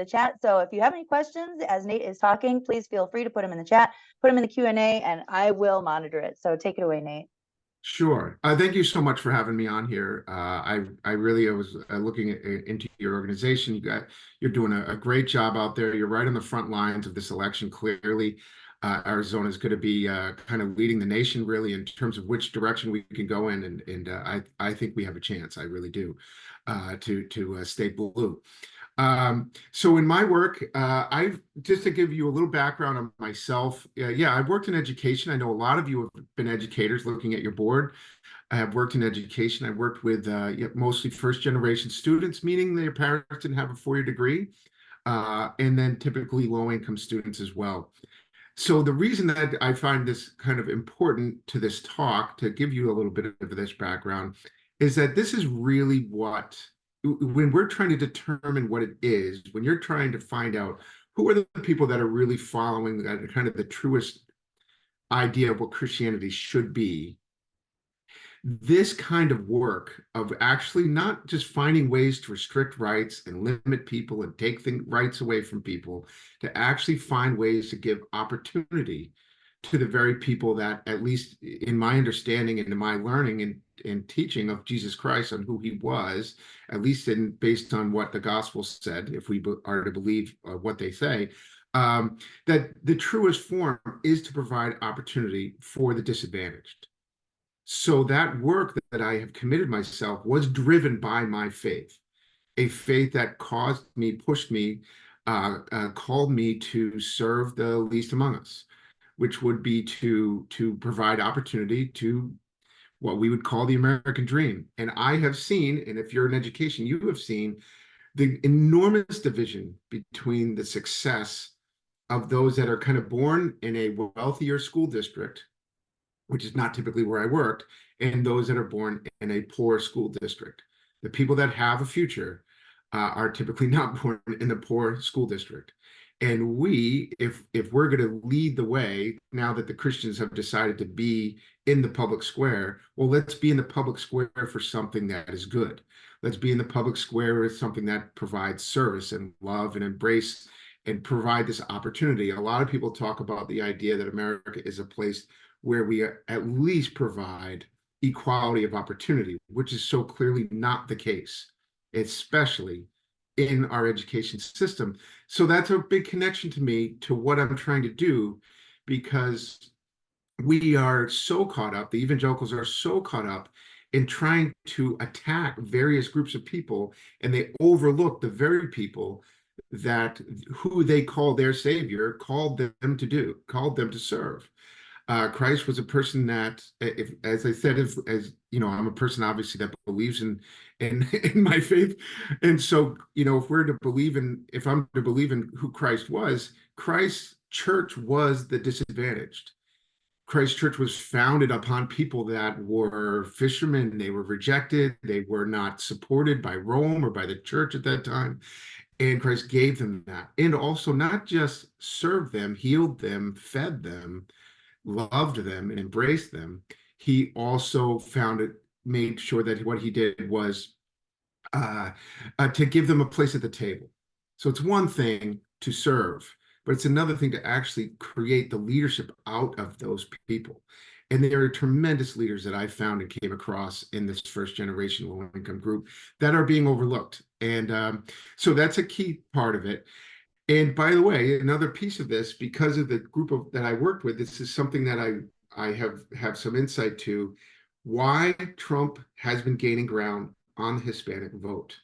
the chat. So if you have any questions as Nate is talking, please feel free to put them in the chat, put them in the Q&A, and I will monitor it. So take it away, Nate. Sure. Thank you so much for having me on here. I really was looking into your organization. You're doing a great job out there. You're right on the front lines of this election. Clearly, Arizona is going to be kind of leading the nation really in terms of which direction we can go in, and I think we have a chance. I really do to stay blue. So in my work, just to give you a little background on myself, yeah, I've worked in education. I know a lot of you have been educators looking at your board. I have worked in education. I worked with mostly first-generation students, meaning their parents didn't have a four-year degree, and then typically low-income students as well. So the reason that I find this kind of important to this talk, to give you a little bit of this background, is that this is really what, when we're trying to determine what it is, when you're trying to find out who are the people that are really following kind of the truest idea of what Christianity should be, this kind of work of actually not just finding ways to restrict rights and limit people and take rights away from people, to actually find ways to give opportunity to the very people that, at least in my understanding and in my learning and teaching of Jesus Christ on who he was, at least based on what the gospel said, if we are to believe what they say, that the truest form is to provide opportunity for the disadvantaged. So that work that I have committed myself was driven by my faith, a faith that caused me, pushed me, called me to serve the least among us, which would be to provide opportunity to what we would call the American dream. And I have seen, and if you're in education, you have seen the enormous division between the success of those that are kind of born in a wealthier school district, which is not typically where I worked, and those that are born in a poor school district. The people that have a future are typically not born in a poor school district. And we, if we're going to lead the way, now that the Christians have decided to be in the public square, well, let's be in the public square for something that is good. Let's be in the public square with something that provides service and love and embrace and provide this opportunity. A lot of people talk about the idea that America is a place where we at least provide equality of opportunity, which is so clearly not the case, especially in our education system. So that's a big connection to me to what I'm trying to do, because we are so caught up, the evangelicals are so caught up in trying to attack various groups of people, and they overlook the very people that who they call their savior called them to serve. Christ was a person that, as I said, as you know, I'm a person obviously that believes in my faith, and so if I'm to believe in who Christ was, Christ's church was the disadvantaged. Christ's church was founded upon people that were fishermen. They were rejected. They were not supported by Rome or by the church at that time. And Christ gave them that. And also not just served them, healed them, fed them, loved them, and embraced them. He also made sure that what he did was to give them a place at the table. So it's one thing to serve, but it's another thing to actually create the leadership out of those people. And there are tremendous leaders that I found and came across in this first generation low-income group that are being overlooked. And so that's a key part of it. And by the way, another piece of this, because of the group that I worked with, this is something that I have some insight to, why Trump has been gaining ground on the Hispanic vote.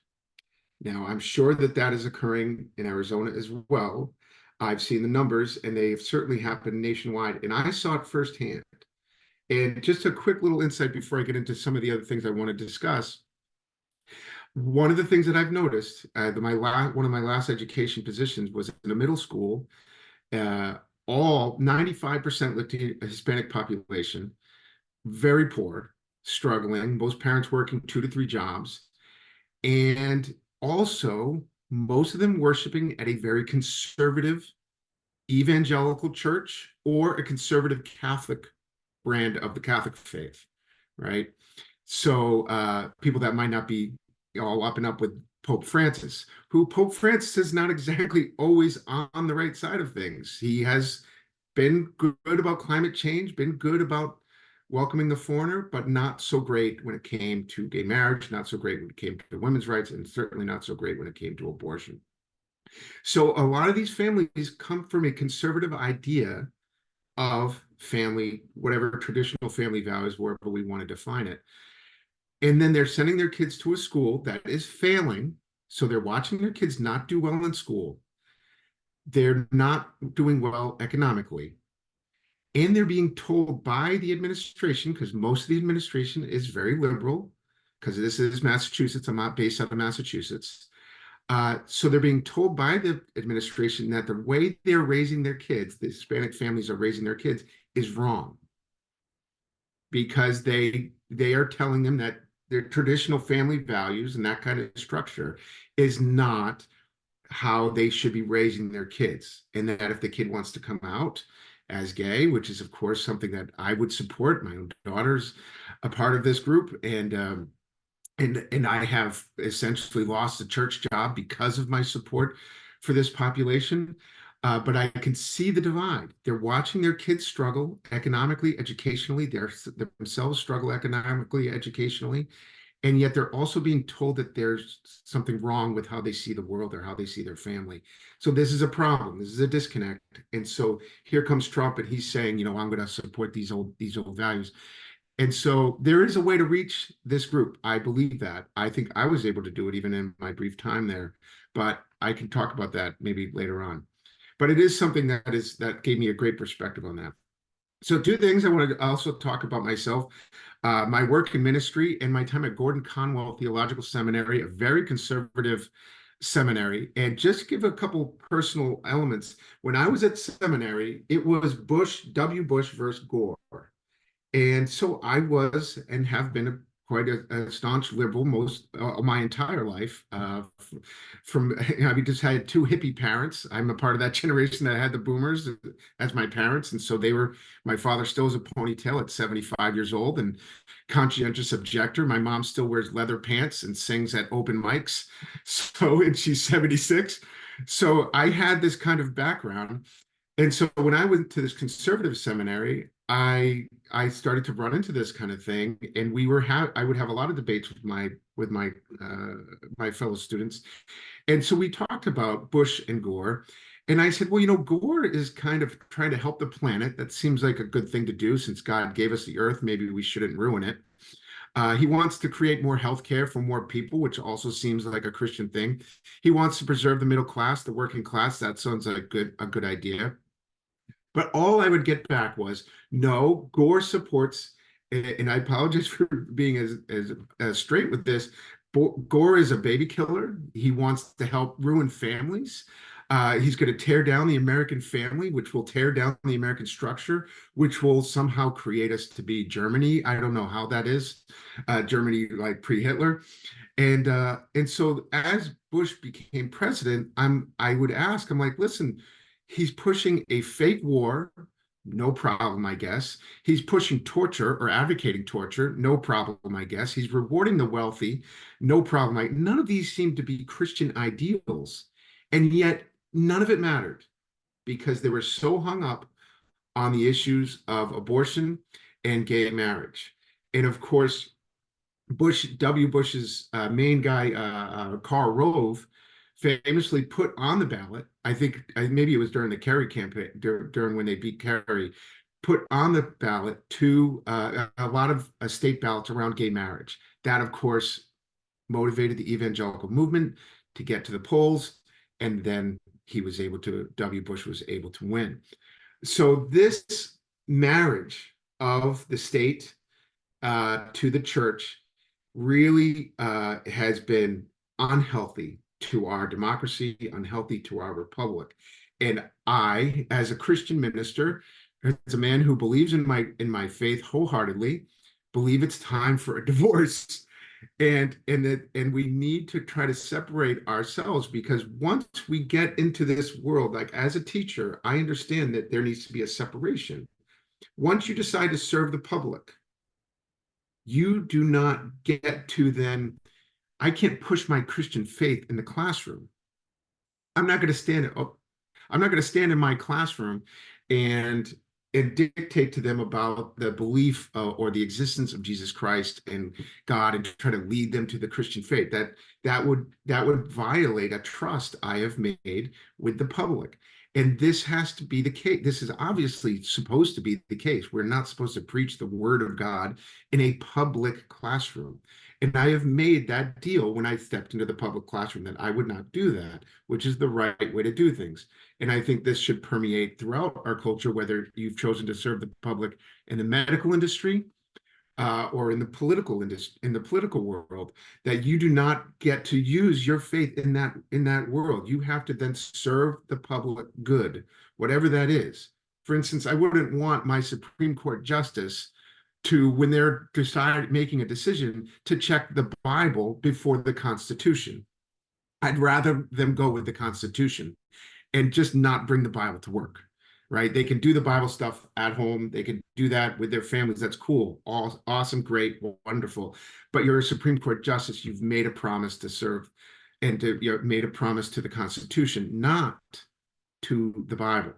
Now, I'm sure that is occurring in Arizona as well. I've seen the numbers, and they have certainly happened nationwide, and I saw it firsthand. And just a quick little insight before I get into some of the other things I want to discuss. One of the things that I've noticed, one of my last education positions was in a middle school, all 95% Latino Hispanic population, very poor, struggling, most parents working 2 to 3 jobs, and also most of them worshiping at a very conservative evangelical church or a conservative Catholic brand of the Catholic faith, right? So people that might not be all up and up with Pope Francis, who Pope Francis is not exactly always on the right side of things. He has been good about climate change, been good about welcoming the foreigner, but not so great when it came to gay marriage, not so great when it came to women's rights, and certainly not so great when it came to abortion. So a lot of these families come from a conservative idea of family, whatever traditional family values, wherever we want to define it. And then they're sending their kids to a school that is failing. So they're watching their kids not do well in school. They're not doing well economically. And they're being told by the administration, because most of the administration is very liberal, because this is Massachusetts. I'm not based out of Massachusetts. So they're being told by the administration that the way they're raising their kids, the Hispanic families are raising their kids, is wrong. Because they are telling them that their traditional family values and that kind of structure is not how they should be raising their kids. And that if the kid wants to come out as gay, which is of course something that I would support, my own daughter's a part of this group, and I have essentially lost a church job because of my support for this population. But I can see the divide. They're watching their kids struggle economically, educationally. They're themselves struggle economically, educationally. And yet they're also being told that there's something wrong with how they see the world or how they see their family. So this is a problem. This is a disconnect. And so here comes Trump, and he's saying, I'm going to support these old values. And so there is a way to reach this group. I believe that. I think I was able to do it even in my brief time there, but I can talk about that maybe later on. But it is something that gave me a great perspective on that. So two things I want to also talk about myself, my work in ministry and my time at Gordon Conwell Theological Seminary, a very conservative seminary, and just give a couple personal elements. When I was at seminary, it was W. Bush versus Gore. And so I was and have been quite a staunch liberal most of my entire life. We just had two hippie parents. I'm a part of that generation that had the boomers as my parents. And so my father still has a ponytail at 75 years old and conscientious objector. My mom still wears leather pants and sings at open mics. And she's 76. So I had this kind of background. And so when I went to this conservative seminary, I started to run into this kind of thing, and I would have a lot of debates with my fellow students, and so we talked about Bush and Gore, and I said, well, Gore is kind of trying to help the planet. That seems like a good thing to do since God gave us the earth. Maybe we shouldn't ruin it. He wants to create more health care for more people, which also seems like a Christian thing. He wants to preserve the middle class, the working class. That sounds like a good idea. But all I would get back was, no, Gore supports, and I apologize for being as straight with this. Gore is a baby killer. He wants to help ruin families. He's going to tear down the American family, which will tear down the American structure, which will somehow create us to be Germany. I don't know how that is, Germany like pre-Hitler. And so as Bush became president, I would ask, I'm like, listen, he's pushing a fake war, no problem, I guess. He's pushing torture or advocating torture, no problem, I guess. He's rewarding the wealthy, no problem. None of these seem to be Christian ideals. And yet none of it mattered because they were so hung up on the issues of abortion and gay marriage. And of course, W. Bush's main guy, Karl Rove, famously put on the ballot, I think maybe it was during the Kerry campaign, during when they beat Kerry, put on the ballot a lot of state ballots around gay marriage. That, of course, motivated the evangelical movement to get to the polls, and then W. Bush was able to win. So this marriage of the state to the church really has been unhealthy to our democracy, unhealthy to our republic. And I, as a Christian minister, as a man who believes in my faith wholeheartedly, believe it's time for a divorce. And we need to try to separate ourselves, because once we get into this world, like as a teacher, I understand that there needs to be a separation. Once you decide to serve the public, you do not get to then I can't push my Christian faith in the classroom. I'm not going to stand. I'm not going to stand in my classroom and dictate to them about the belief or the existence of Jesus Christ and God and try to lead them to the Christian faith. That would violate a trust I have made with the public. And this has to be the case. This is obviously supposed to be the case. We're not supposed to preach the word of God in a public classroom. And I have made that deal when I stepped into the public classroom that I would not do that, which is the right way to do things. And I think this should permeate throughout our culture, whether you've chosen to serve the public in the medical industry or in the political world, that you do not get to use your faith in that world. You have to then serve the public good, whatever that is. For instance, I wouldn't want my Supreme Court justice to, when they're making a decision, to check the Bible before the Constitution. I'd rather them go with the Constitution and just not bring the Bible to work, right? They can do the Bible stuff at home. They can do that with their families. That's cool. Awesome, great, wonderful. But you're a Supreme Court justice. You've made a promise to serve and made a promise to the Constitution, not to the Bible.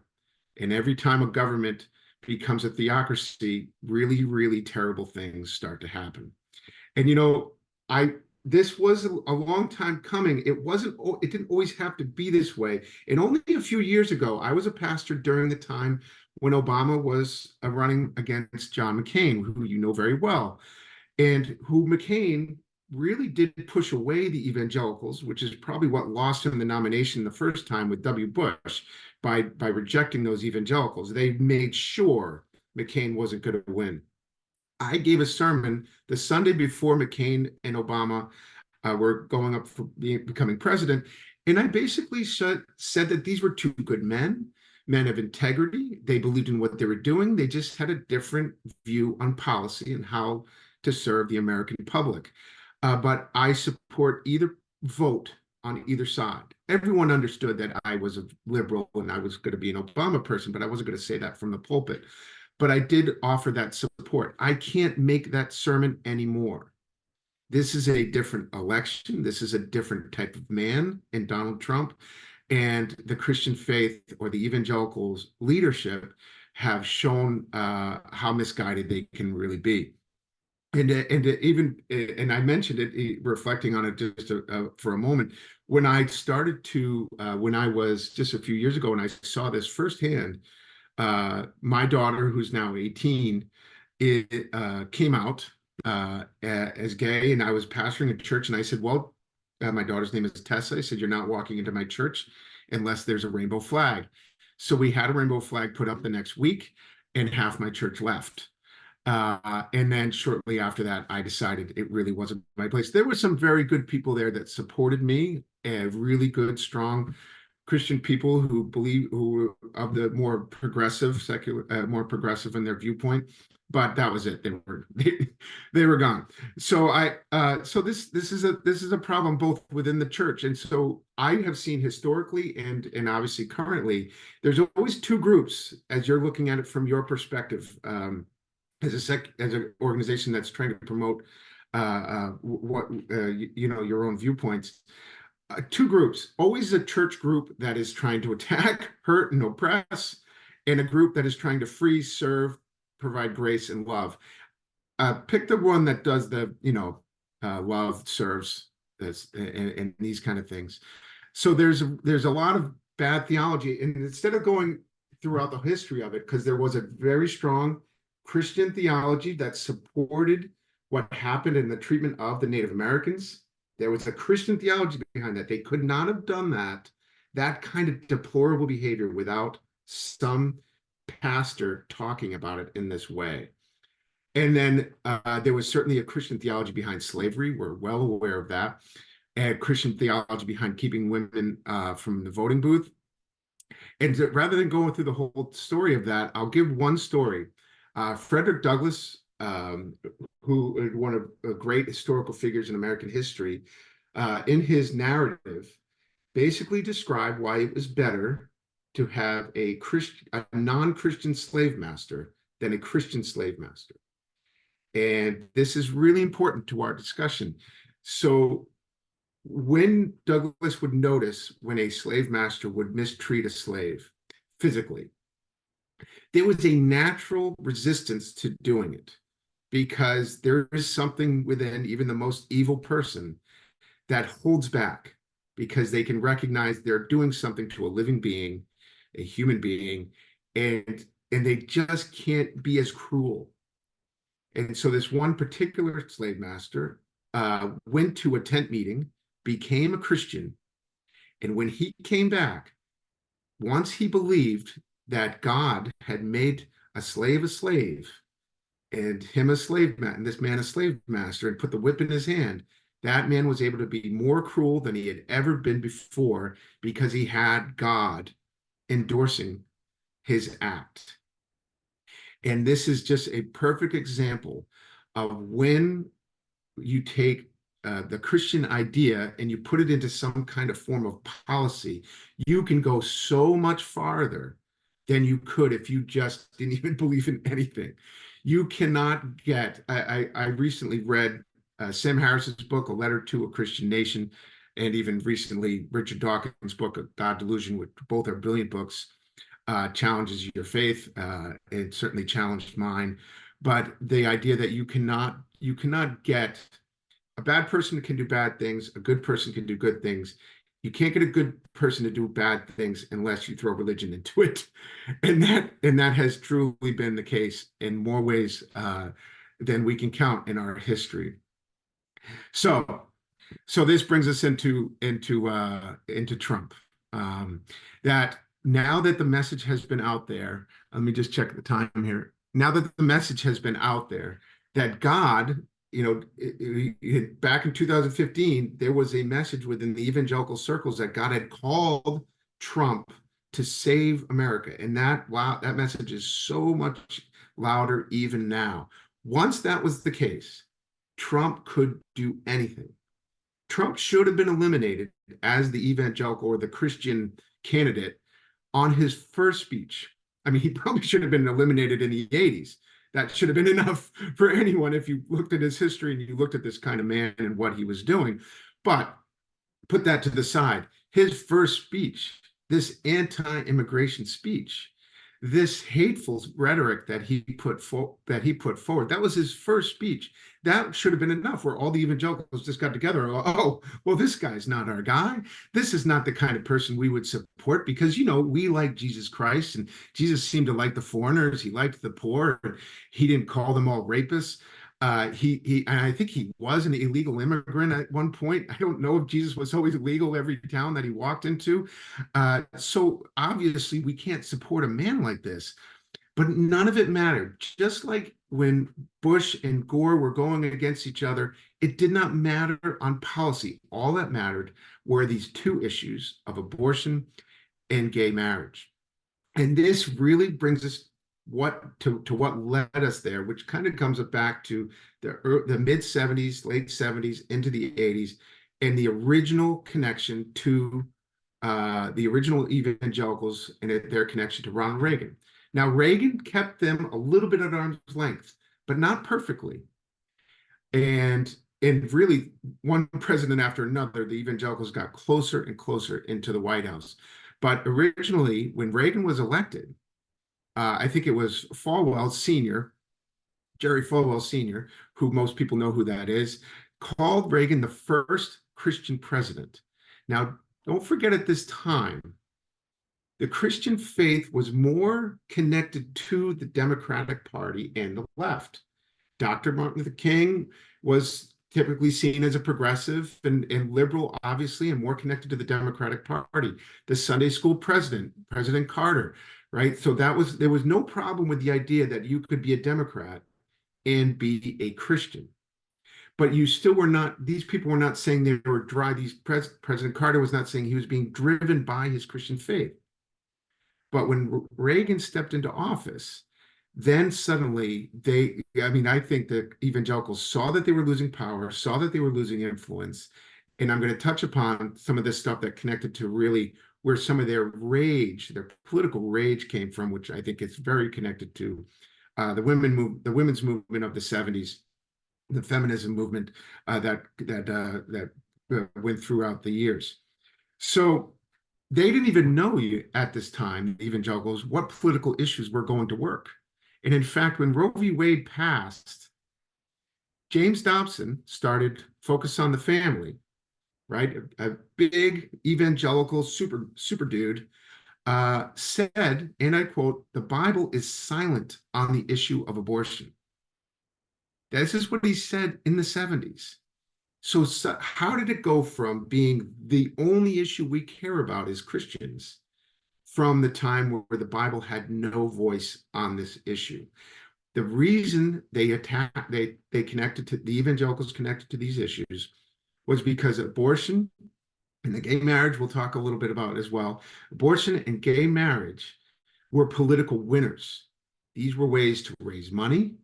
And every time a government becomes a theocracy, really, really terrible things start to happen. And this was a long time coming. It didn't always have to be this way. And only a few years ago, I was a pastor during the time when Obama was running against John McCain, who you know very well, and who McCain really did push away the evangelicals, which is probably what lost him the nomination the first time with W. Bush. By rejecting those evangelicals, they made sure McCain wasn't going to win. I gave a sermon the Sunday before McCain and Obama were going up for becoming president, and I basically said that these were two good men of integrity. They believed in what they were doing. They just had a different view on policy and how to serve the American public. But I support either vote on either side. Everyone understood that I was a liberal and I was going to be an Obama person, but I wasn't going to say that from the pulpit. But I did offer that support. I can't make that sermon anymore. This is a different election. This is a different type of man in Donald Trump. And the Christian faith or the evangelicals leadership have shown how misguided they can really be. And I mentioned it, reflecting on it just for a moment, when I started to, when I was just a few years ago, and I saw this firsthand, my daughter, who's now 18, came out as gay, and I was pastoring a church, and I said, well, my daughter's name is Tessa. I said, you're not walking into my church unless there's a rainbow flag. So we had a rainbow flag put up the next week, and half my church left. And then shortly after that, I decided it really wasn't my place. There were some very good people there that supported me, really good, strong Christian people who were of the more progressive, secular, more progressive in their viewpoint. But that was it. They were gone. So so this is a problem both within the church, and so I have seen historically and obviously currently, there's always two groups as you're looking at it from your perspective. As an organization that's trying to promote your own viewpoints, two groups: always a church group that is trying to attack, hurt, and oppress, and a group that is trying to free, serve, provide grace and love. Pick the one that does the love, serves, and these kind of things. So there's a lot of bad theology, and instead of going throughout the history of it, because there was a very strong Christian theology that supported what happened in the treatment of the Native Americans. There was a Christian theology behind that. They could not have done that kind of deplorable behavior without some pastor talking about it in this way. And then there was certainly a Christian theology behind slavery. We're well aware of that. And Christian theology behind keeping women from the voting booth. And rather than going through the whole story of that, I'll give one story. Frederick Douglass, who is one of the great historical figures in American history, in his narrative, basically described why it was better to have a non-Christian slave master than a Christian slave master. And this is really important to our discussion. So when Douglas would notice when a slave master would mistreat a slave physically, there was a natural resistance to doing it because there is something within even the most evil person that holds back because they can recognize they're doing something to a living being, a human being, and they just can't be as cruel. And so this one particular slave master went to a tent meeting, became a Christian, and when he came back, once he believed that God had made a slave, and him a slave man, and this man a slave master, and put the whip in his hand, that man was able to be more cruel than he had ever been before because he had God endorsing his act. And this is just a perfect example of when you take the Christian idea and you put it into some kind of form of policy, you can go so much farther than you could if you just didn't even believe in anything. You cannot get, I recently read Sam Harris's book, A Letter to a Christian Nation, and even recently Richard Dawkins' book, God Delusion, which both are brilliant books, challenges your faith. It certainly challenged mine. But the idea that you cannot get a bad person can do bad things, a good person can do good things. You can't get a good person to do bad things unless you throw religion into it. And that has truly been the case in more ways than we can count in our history. So this brings us into Trump. That now that the message has been out there, let me just check the time here. Now that the message has been out there, that God, back in 2015, there was a message within the evangelical circles that God had called Trump to save America. And that message is so much louder even now. Once that was the case, Trump could do anything. Trump should have been eliminated as the evangelical or the Christian candidate on his first speech. I mean, he probably should have been eliminated in the 80s. That should have been enough for anyone if you looked at his history and you looked at this kind of man and what he was doing. But put that to the side. His first speech, this anti-immigration speech, this hateful rhetoric that he put forward, that was his first speech. That should have been enough, where all the evangelicals just got together. Oh, well, this guy's not our guy. This is not the kind of person we would support because, we like Jesus Christ, and Jesus seemed to like the foreigners. He liked the poor. He didn't call them all rapists. And I think he was an illegal immigrant at one point. I don't know if Jesus was always illegal every town that he walked into. So obviously we can't support a man like this, but none of it mattered. Just like when Bush and Gore were going against each other, it did not matter on policy. All that mattered were these two issues of abortion and gay marriage. And this really brings us to what led us there, which kind of comes back to the mid 70s, late 70s into the 80s, and the original connection to the original evangelicals and their connection to Ronald Reagan. Now, Reagan kept them a little bit at arm's length, but not perfectly. And really, one president after another, the evangelicals got closer and closer into the White House. But originally, when Reagan was elected, I think it was Falwell Sr., Jerry Falwell Sr., who most people know who that is, called Reagan the first Christian president. Now, don't forget at this time, the Christian faith was more connected to the Democratic Party and the left. Dr. Martin Luther King was typically seen as a progressive and liberal, obviously, and more connected to the Democratic Party. The Sunday school president, President Carter, right? So there was no problem with the idea that you could be a Democrat and be a Christian. But you still were not, these people were not saying they were dry. President Carter was not saying he was being driven by his Christian faith. But when Reagan stepped into office, then suddenly I think the evangelicals saw that they were losing power, saw that they were losing influence. And I'm going to touch upon some of this stuff that connected to really where some of their political rage came from, which I think is very connected to the women's movement of the 70s, the feminism movement that went throughout the years. So they didn't even know at this time, the evangelicals, what political issues were going to work. And in fact, when Roe v. Wade passed, James Dobson started Focus on the Family, right? A big evangelical super dude said, and I quote, "The Bible is silent on the issue of abortion." This is what he said in the 70s. So how did it go from being the only issue we care about as Christians from the time where the Bible had no voice on this issue? The reason they connected to the evangelicals connected to these issues was because abortion and the gay marriage, we'll talk a little bit about as well. Abortion and gay marriage were political winners. These were ways to raise money.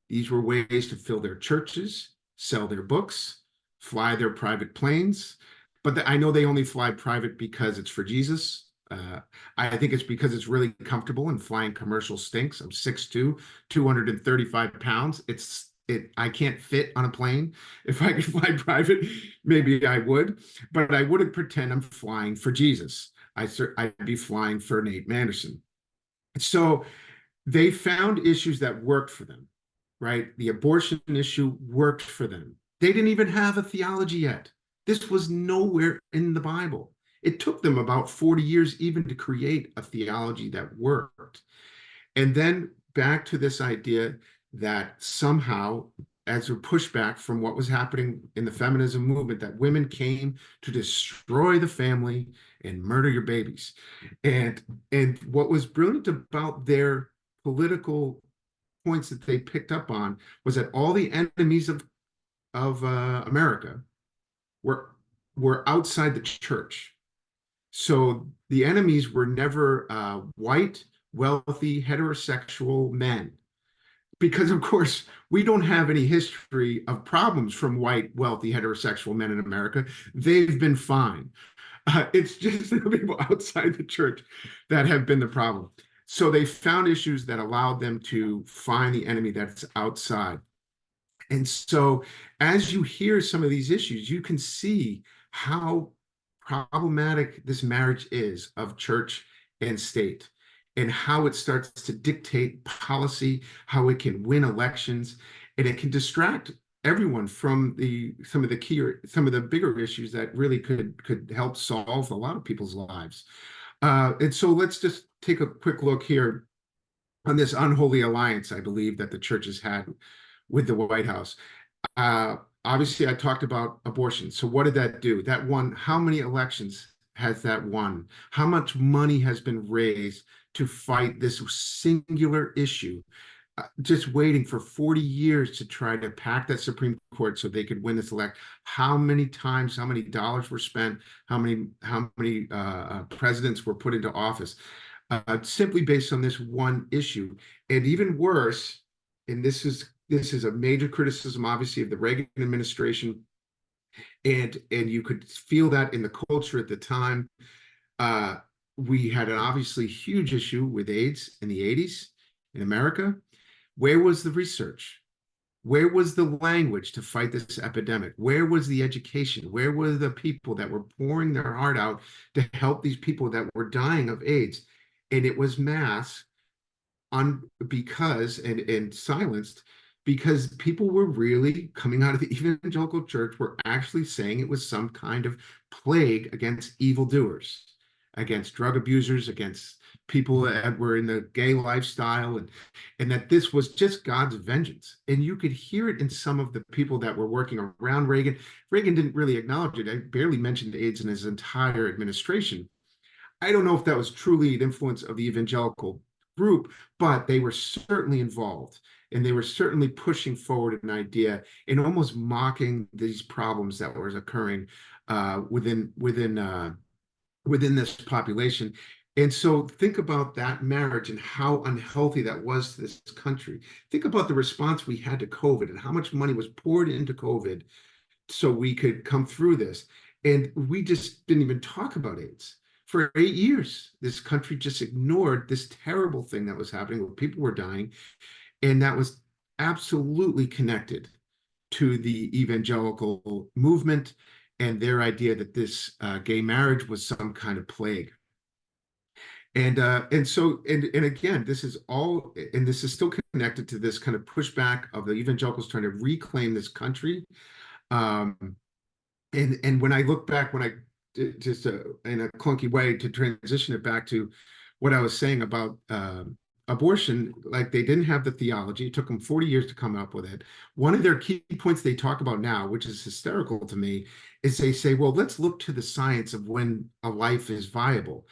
These were ways to fill their churches, sell their books, fly their private planes. But I know they only fly private because it's for Jesus. I think it's because it's really comfortable, and flying commercial stinks. I'm 6'2", 235 pounds. I can't fit on a plane. If I could fly private, maybe I would, but I wouldn't pretend I'm flying for Jesus. I'd be flying for Nate Manderson. So they found issues that worked for them, right? The abortion issue worked for them. They didn't even have a theology yet. This was nowhere in the Bible. It took them about 40 years even to create a theology that worked. And then back to this idea that somehow, as a pushback from what was happening in the feminism movement, that women came to destroy the family and murder your babies. And what was brilliant about their political points that they picked up on was that all the enemies of America were outside the church. So the enemies were never white, wealthy, heterosexual men. Because, of course, we don't have any history of problems from white, wealthy, heterosexual men in America. They've been fine. It's just the people outside the church that have been the problem. So they found issues that allowed them to find the enemy that's outside. And so as you hear some of these issues, you can see how problematic this marriage is of church and state, and how it starts to dictate policy, how it can win elections, and it can distract everyone from some of the bigger issues that really could help solve a lot of people's lives. And so let's just take a quick look here on this unholy alliance, I believe, that the church has had with the White House. Obviously, I talked about abortion. So what did that do? That won. How many elections has that won? How much money has been raised to fight this singular issue? Just waiting for 40 years to try to pack that Supreme Court so they could win this elect. How many times, how many dollars were spent? How many presidents were put into office? Simply based on this one issue. And even worse, and this is a major criticism, obviously, of the Reagan administration, and you could feel that in the culture at the time. We had an obviously huge issue with AIDS in the 80s in America. Where was the research? Where was the language to fight this epidemic? Where was the education? Where were the people that were pouring their heart out to help these people that were dying of AIDS? And it was masked because silenced, because people were really coming out of the evangelical church, were actually saying it was some kind of plague against evildoers, against drug abusers, against people that were in the gay lifestyle, and that this was just God's vengeance. And you could hear it in some of the people that were working around Reagan. Reagan didn't really acknowledge it. I barely mentioned AIDS in his entire administration. I don't know if that was truly an influence of the evangelical group, but they were certainly involved, and they were certainly pushing forward an idea and almost mocking these problems that was occurring within this population. And so think about that marriage and how unhealthy that was to this country. Think about the response we had to COVID and how much money was poured into COVID so we could come through this. And we just didn't even talk about AIDS. For 8 years, this country just ignored this terrible thing that was happening where people were dying. And that was absolutely connected to the evangelical movement and their idea that this gay marriage was some kind of plague. And so again, this is all, and this is still connected to this kind of pushback of the evangelicals trying to reclaim this country. Um, and when I look back, when I just in a clunky way to transition it back to what I was saying about abortion, like they didn't have the theology. It took them 40 years to come up with it. One of their key points they talk about now, which is hysterical to me, is they say, well, let's look to the science of when a life is viable,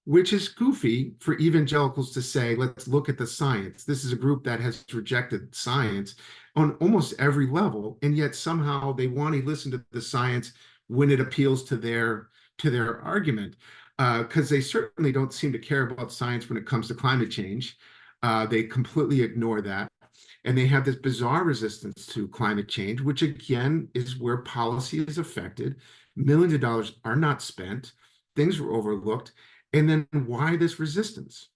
which is goofy for evangelicals to say, let's look at the science. This is a group that has rejected science on almost every level, and yet somehow they want to listen to the science when it appeals to their argument, because they certainly don't seem to care about science when it comes to climate change. They completely ignore that. And they have this bizarre resistance to climate change, which again is where policy is affected. Millions of dollars are not spent. Things were overlooked. And then why this resistance?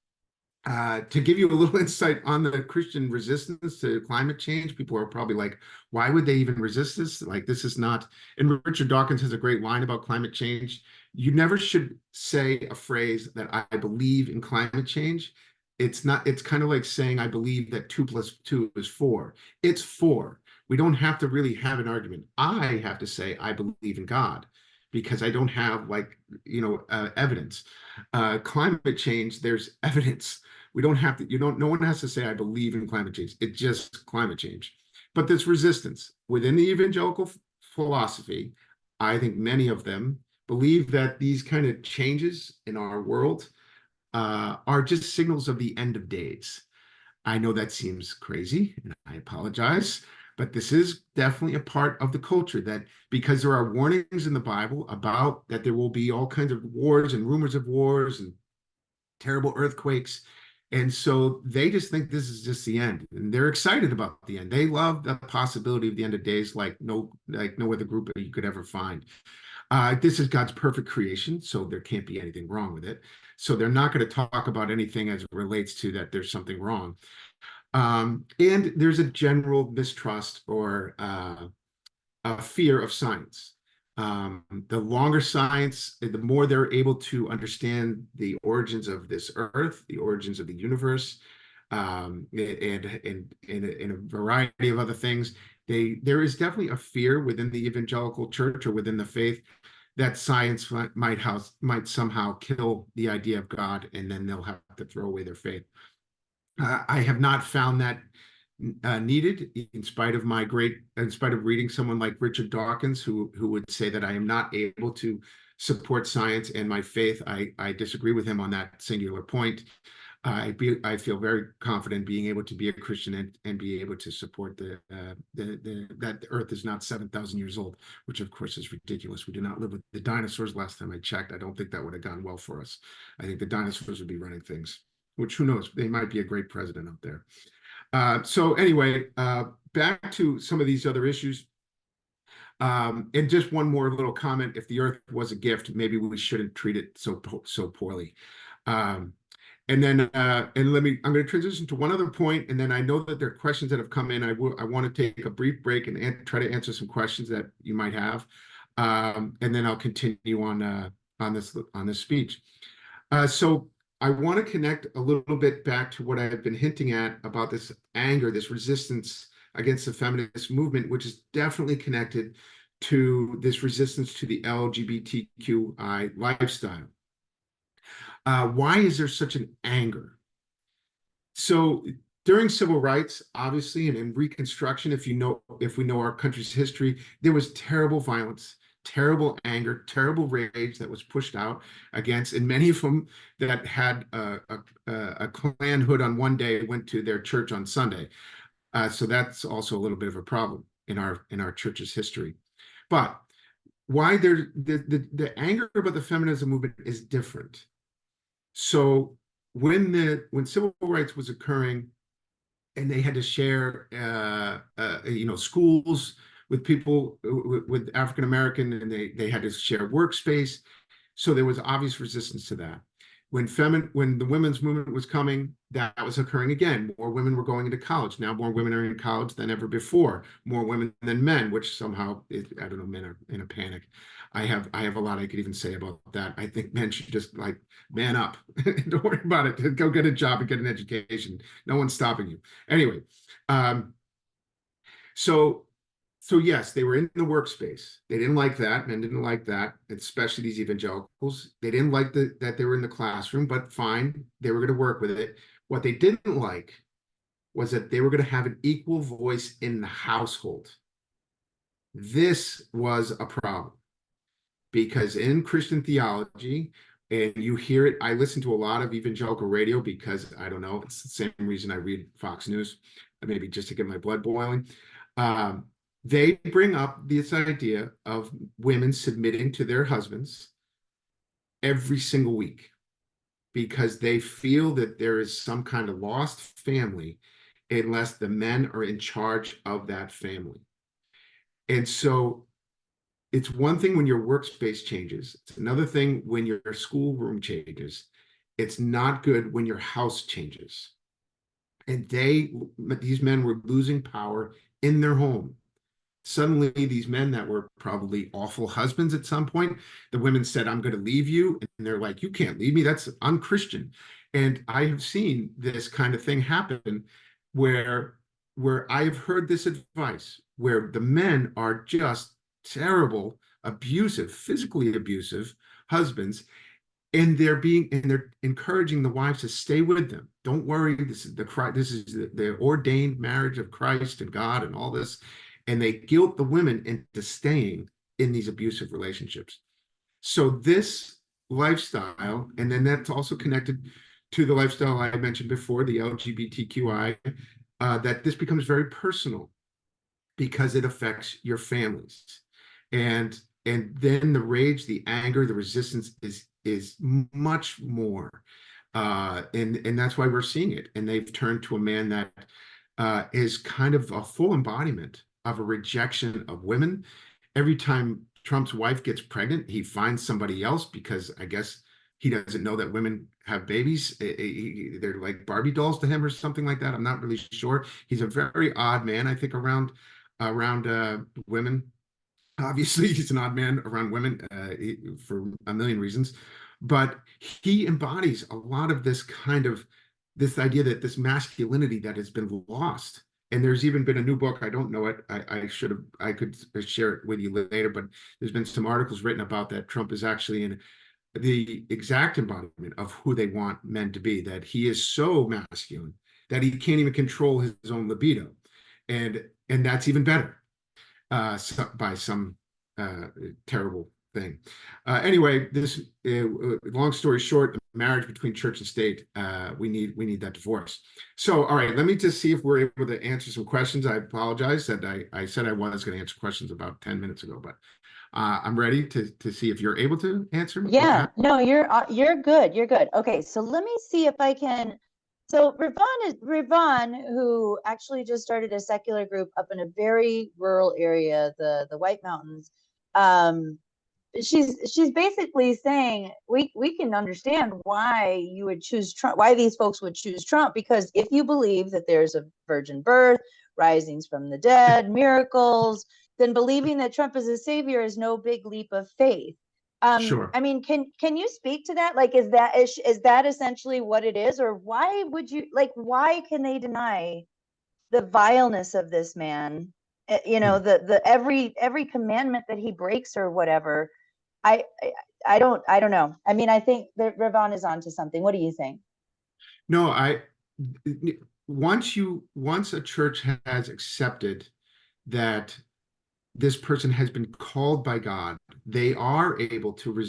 To give you a little insight on the Christian resistance to climate change, people are probably like, why would they even resist this? Like, this is not, and Richard Dawkins has a great line about climate change. You never should say a phrase that I believe in climate change. It's not, it's kind of like saying, I believe that 2 + 2 is 4. It's 4. We don't have to really have an argument. I have to say, I believe in God, because I don't have evidence. Climate change, there's evidence. We don't have to, no one has to say, I believe in climate change. It's just climate change. But this resistance within the evangelical philosophy, I think many of them believe that these kind of changes in our world are just signals of the end of days. I know that seems crazy, and I apologize, but this is definitely a part of the culture, that because there are warnings in the Bible about that there will be all kinds of wars and rumors of wars and terrible earthquakes. And so they just think this is just the end, and they're excited about the end. They love the possibility of the end of days like no other group you could ever find. This is God's perfect creation, so there can't be anything wrong with it. So they're not going to talk about anything as it relates to that there's something wrong. And there's a general mistrust or a fear of science. The longer science, the more they're able to understand the origins of this earth, the origins of the universe, and a variety of other things. There is definitely a fear within the evangelical church or within the faith that science might somehow kill the idea of God, and then they'll have to throw away their faith. I have not found that needed, in spite of reading someone like Richard Dawkins, who would say that I am not able to support science and my faith. I disagree with him on that singular point. I feel very confident being able to be a Christian and be able to support that the Earth is not 7,000 years old, which of course is ridiculous. We do not live with the dinosaurs. Last time I checked, I don't think that would have gone well for us. I think the dinosaurs would be running things, which who knows? They might be a great president up there. So anyway, back to some of these other issues. And just one more little comment: if the Earth was a gift, maybe we shouldn't treat it so poorly. And then, I'm going to transition to one other point, and then I know that there are questions that have come in. I want to take a brief break and try to answer some questions that you might have, and then I'll continue on this speech. So I want to connect a little bit back to what I've been hinting at about this anger, this resistance against the feminist movement, which is definitely connected to this resistance to the LGBTQI lifestyle. Why is there such an anger? So during civil rights, obviously, and in Reconstruction, if we know our country's history, there was terrible violence, terrible anger, terrible rage that was pushed out against, and many of them that had a Klan hood on one day went to their church on Sunday. So that's also a little bit of a problem in our church's history. But why the anger about the feminism movement is different. So when civil rights was occurring, and they had to share, schools with people with African American, and they had to share workspace. So there was obvious resistance to that. When the women's movement was coming, that was occurring again. More women were going into college. Now more women are in college than ever before. More women than men, which somehow I don't know, men are in a panic. I have a lot I could even say about that. I think men should just like man up. Don't worry about it. Go get a job and get an education. No one's stopping you. Anyway, um, so yes, they were in the workspace. They didn't like that. Men didn't like that, especially these evangelicals. They didn't like that they were in the classroom, but fine, they were going to work with it. What they didn't like was that they were going to have an equal voice in the household. This was a problem because in Christian theology, and you hear it, I listen to a lot of evangelical radio because I don't know, it's the same reason I read Fox News, maybe just to get my blood boiling. They bring up this idea of women submitting to their husbands every single week because they feel that there is some kind of lost family unless the men are in charge of that family. And so it's one thing when your workspace changes. It's another thing when your schoolroom changes. It's not good when your house changes. And these men were losing power in their home. Suddenly, these men that were probably awful husbands at some point, the women said, I'm going to leave you. And they're like, you can't leave me. That's unchristian. And I have seen this kind of thing happen where I've heard this advice, where the men are just terrible, abusive, physically abusive husbands, and they're encouraging the wives to stay with them. Don't worry, this is the ordained marriage of Christ and God and all this, and they guilt the women into staying in these abusive relationships. So this lifestyle, and then that's also connected to the lifestyle I mentioned before, the LGBTQI, that this becomes very personal because it affects your families, and then the rage, the anger, the resistance is much more, and that's why we're seeing it. And they've turned to a man that is kind of a full embodiment of a rejection of women. Every time Trump's wife gets pregnant, he finds somebody else because I guess he doesn't know that women have babies. They're like Barbie dolls to him or something like that. I'm not really sure. He's a very odd man, I think, around women. Obviously, he's an odd man around women for a million reasons, but he embodies a lot of this idea that this masculinity that has been lost. And there's even been a new book. I don't know it. I could share it with you later, but there's been some articles written about that Trump is actually in the exact embodiment of who they want men to be, that he is so masculine that he can't even control his own libido. And that's even better by some terrible thing. Anyway, this long story short, the marriage between church and state, we need that divorce. So, all right, let me just see if we're able to answer some questions. I apologize that I said I was going to answer questions about 10 minutes ago, but I'm ready to see if you're able to answer. Yeah, no, you're good. You're good. Okay, so let me see if I can. So Rivan, who actually just started a secular group up in a very rural area, the White Mountains. She's basically saying we can understand why you would choose Trump, why these folks would choose Trump, because if you believe that there's a virgin birth, risings from the dead, miracles, then believing that Trump is a savior is no big leap of faith. Sure. I mean, can you speak to that? Like, is that essentially what it is, or why would you why can they deny the vileness of this man? You know, the every commandment that he breaks or whatever. I don't know. I mean, I think that Rivan is onto something. What do you think? No, once a church has accepted that this person has been called by God, they are able to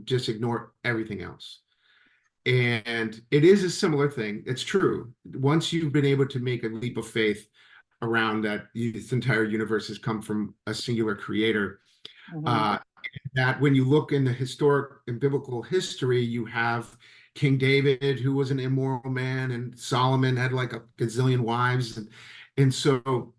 just ignore everything else. And it is a similar thing. It's true. Once you've been able to make a leap of faith around that this entire universe has come from a singular creator, that when you look in the historic and biblical history, you have King David, who was an immoral man, and Solomon had like a gazillion wives. And so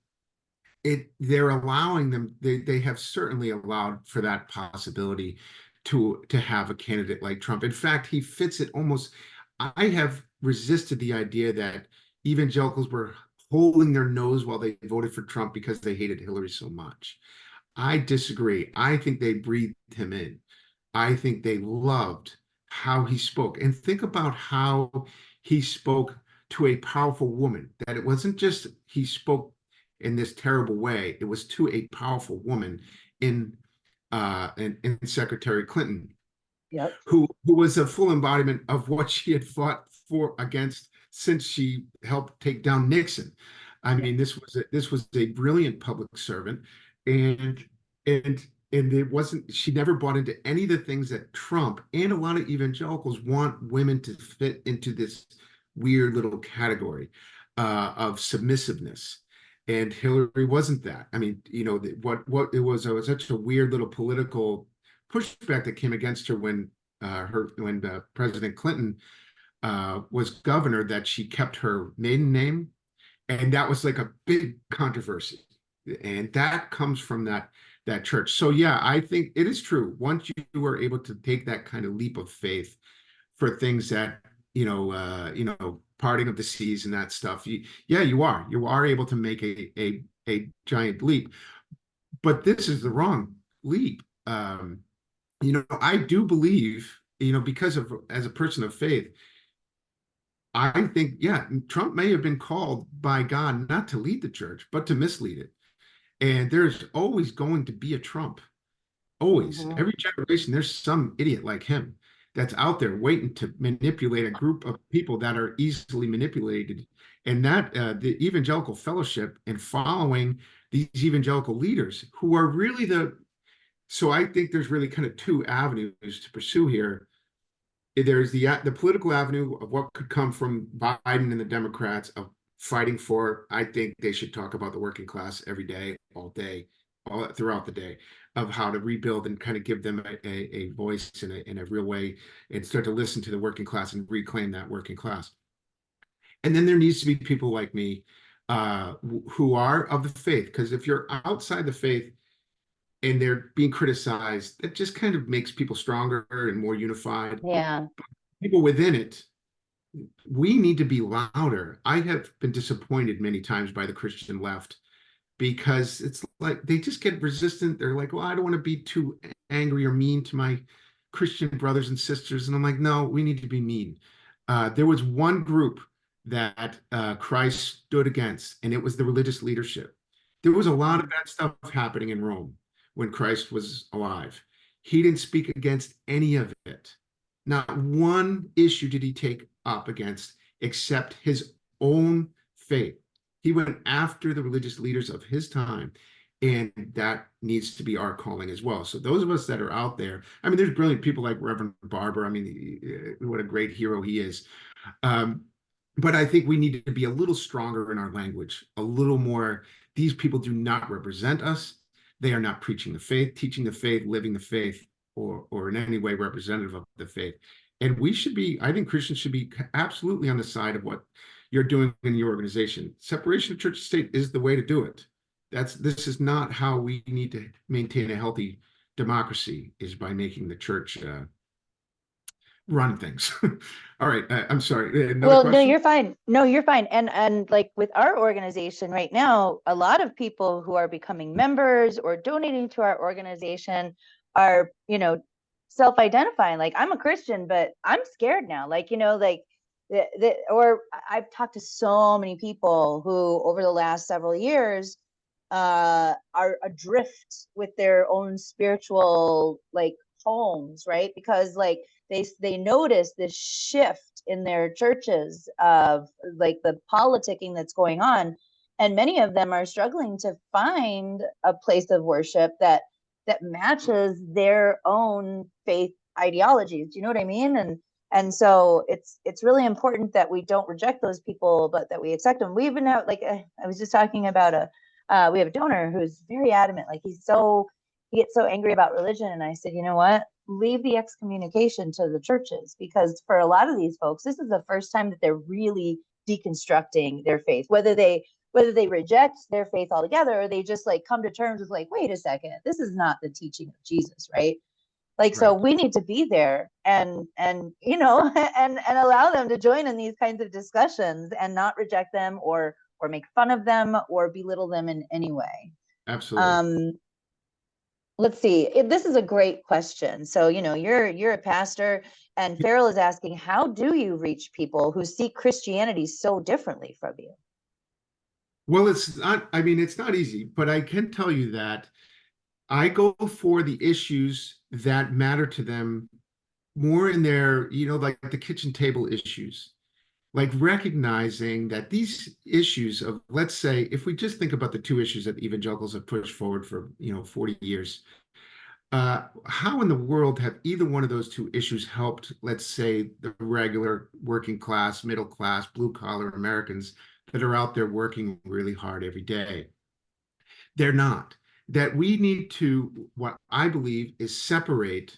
they're allowing them, they have certainly allowed for that possibility to have a candidate like Trump. In fact, he fits it almost. I have resisted the idea that evangelicals were holding their nose while they voted for Trump because they hated Hillary so much. I disagree. I think they breathed him in. I think they loved how he spoke. And think about how he spoke to a powerful woman, that it wasn't just he spoke in this terrible way, it was to a powerful woman in in Secretary Clinton, Yep. who was a full embodiment of what she had fought for against since she helped take down Nixon. I mean, this was a brilliant public servant, and and it wasn't. She never bought into any of the things that Trump and a lot of evangelicals want women to fit into this weird little category of submissiveness. And Hillary wasn't that. I mean, you know, what it was such a weird little political pushback that came against her when President Clinton was governor, that she kept her maiden name, and that was like a big controversy, and that comes from that church. So yeah, I think it is true. Once you are able to take that kind of leap of faith for things that parting of the seas and that stuff, you are able to make a giant leap. But this is the wrong leap. I do believe, because of, as a person of faith, I think, yeah, Trump may have been called by God not to lead the church, but to mislead it. And there's always going to be a Trump. Always. Mhm. Every generation, there's some idiot like him that's out there waiting to manipulate a group of people that are easily manipulated. And that the evangelical fellowship and following these evangelical leaders who are really so I think there's really kind of two avenues to pursue here. There's the political avenue of what could come from Biden and the Democrats of fighting for. I think they should talk about the working class every day, all day, all throughout the day, of how to rebuild and kind of give them a voice in a real way, and start to listen to the working class and reclaim that working class. And then there needs to be people like me who are of the faith, because if you're outside the faith and they're being criticized, it just kind of makes people stronger and more unified. Yeah. People within it, we need to be louder. I have been disappointed many times by the Christian left, because it's like they just get resistant. They're like, well, I don't want to be too angry or mean to my Christian brothers and sisters. And I'm like, no, we need to be mean. There was one group that Christ stood against, and it was the religious leadership. There was a lot of bad stuff happening in Rome when Christ was alive. He didn't speak against any of it. Not one issue did he take up against except his own faith. He went after the religious leaders of his time, and that needs to be our calling as well. So those of us that are out there, I mean, there's brilliant people like Reverend Barber. I mean, what a great hero he is. But I think we need to be a little stronger in our language, a little more. These people do not represent us. They are not preaching the faith, teaching the faith, living the faith, or in any way representative of the faith. And we should be, I think Christians should be absolutely on the side of what you're doing in your organization. Separation of church and state is the way to do it. This is not how we need to maintain a healthy democracy, is by making the church run things. All right, I'm sorry. Another Well, no, question? you're fine. No, you're fine. And like with our organization right now, a lot of people who are becoming members or donating to our organization are, self-identifying. Like, I'm a Christian, but I'm scared now. Like, or I've talked to so many people who over the last several years are adrift with their own spiritual like homes, right? Because like they notice this shift in their churches of like the politicking that's going on, and many of them are struggling to find a place of worship that matches their own faith ideologies. Do you know what I mean? And so it's really important that we don't reject those people, but that we accept them. We even have like I was just talking about we have a donor who's very adamant. Like he gets so angry about religion, and I said, you know what? Leave the excommunication to the churches, because for a lot of these folks, this is the first time that they're really deconstructing their faith, whether they reject their faith altogether, or they just like come to terms with like, wait a second, this is not the teaching of Jesus, right? Like, so we need to be there and you know, and allow them to join in these kinds of discussions and not reject them or make fun of them or belittle them in any way. Absolutely. Let's see. This is a great question. So, you know, you're a pastor, and Farrell is asking, how do you reach people who see Christianity so differently from you? Well, it's not, I mean, it's not easy, but I can tell you that I go for the issues that matter to them more in their, you know, like the kitchen table issues, like recognizing that these issues of, let's say, if we just think about the two issues that evangelicals have pushed forward for, you know, 40 years, how in the world have either one of those two issues helped, let's say, the regular working class, middle class, blue collar Americans that are out there working really hard every day? They're not. That we need to, what I believe, is separate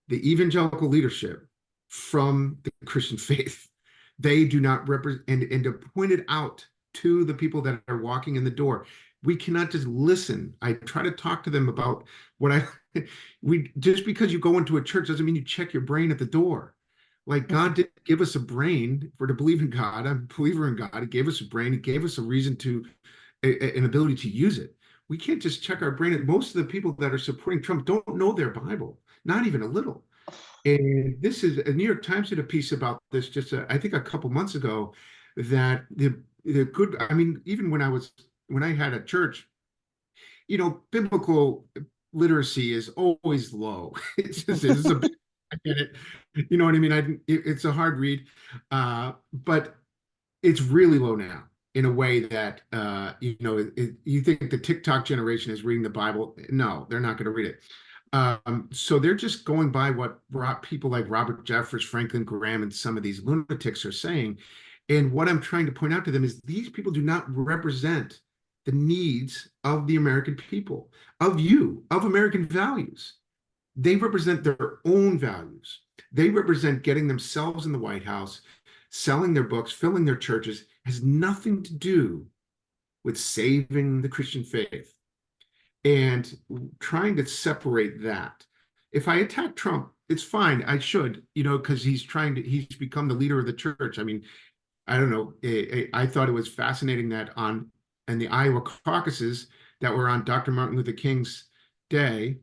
the evangelical leadership from the Christian faith. They do not represent, and to point it out to the people that are walking in the door. We cannot just listen. I try to talk to them about what we, just because you go into a church doesn't mean you check your brain at the door. Like, God didn't give us a brain for to believe in God. I'm a believer in God. He gave us a brain. He gave us a reason to, an ability to use it. We can't just check our brain. Most of the people that are supporting Trump don't know their Bible, not even a little. And this is, a New York Times did a piece about this just, I think, a couple months ago, that the good, I mean, even when I had a church, you know, biblical literacy is always low. It's just, it's a bit, I get it. You know what I mean? It's a hard read, but it's really low now in a way that, you know, you think the TikTok generation is reading the Bible. No, they're not going to read it. So they're just going by what people like Robert Jeffress, Franklin Graham, and some of these lunatics are saying. And what I'm trying to point out to them is these people do not represent the needs of the American people, of you, of American values. They represent their own values. They represent getting themselves in the White House, selling their books, filling their churches. Has nothing to do with saving the Christian faith and trying to separate that. If I attack Trump, it's fine. I should, you know, because he's become the leader of the church. I mean, I don't know. I thought it was fascinating that in the Iowa caucuses that were on Dr. Martin Luther King's day,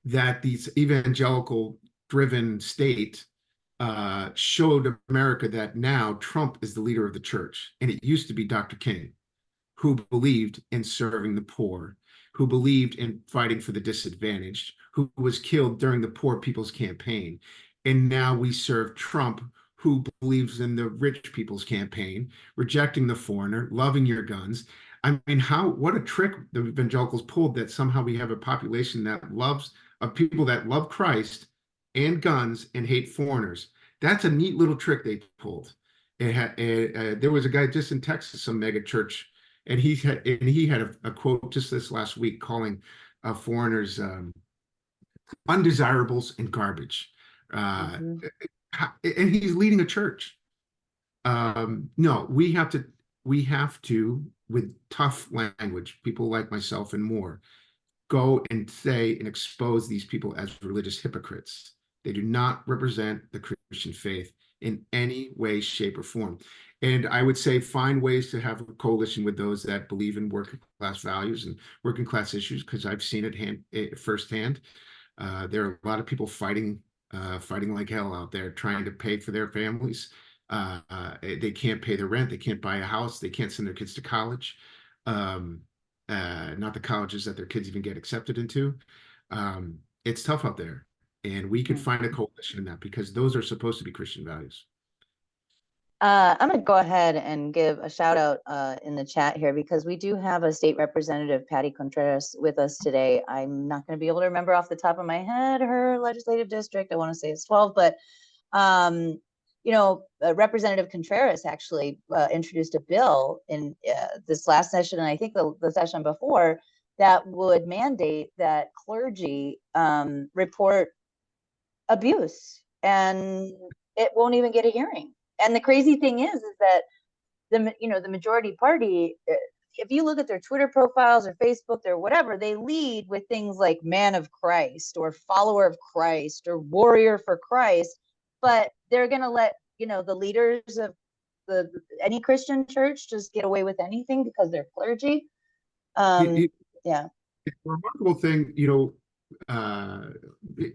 that these evangelical driven state showed America that now Trump is the leader of the church. And it used to be Dr. King, who believed in serving the poor, who believed in fighting for the disadvantaged, who was killed during the Poor People's Campaign. And now we serve Trump, who believes in the rich people's campaign, rejecting the foreigner, loving your guns. I mean, what a trick the evangelicals pulled, that somehow we have a population of people that love Christ and guns and hate foreigners. That's a neat little trick they pulled. There was a guy just in Texas, some mega church, and he had a quote just this last week calling foreigners undesirables and garbage. And he's leading a church. No, we have to, with tough language, people like myself and more, go and say and expose these people as religious hypocrites. They do not represent the Christian faith in any way, shape, or form. And I would say find ways to have a coalition with those that believe in working class values and working class issues, because I've seen it firsthand. There are a lot of people fighting like hell out there, trying to pay for their families. They can't pay their rent. They can't buy a house. They can't send their kids to college. Not the colleges that their kids even get accepted into. It's tough out there. And we could find a coalition in that, because those are supposed to be Christian values. I'm going to go ahead and give a shout out in the chat here, because we do have a state representative, Patty Contras, with us today. I'm not going to be able to remember off the top of my head her legislative district. I want to say it's 12, but you know, Representative Contras actually introduced a bill in this last session, and I think the session before, that would mandate that clergy report abuse, and it won't even get a hearing. And the crazy thing is that the majority party if you look at their Twitter profiles or Facebook or whatever, they lead with things like man of Christ or follower of Christ or warrior for Christ, but they're going to let, the leaders of any Christian church just get away with anything because they're clergy. Yeah. It's a remarkable thing,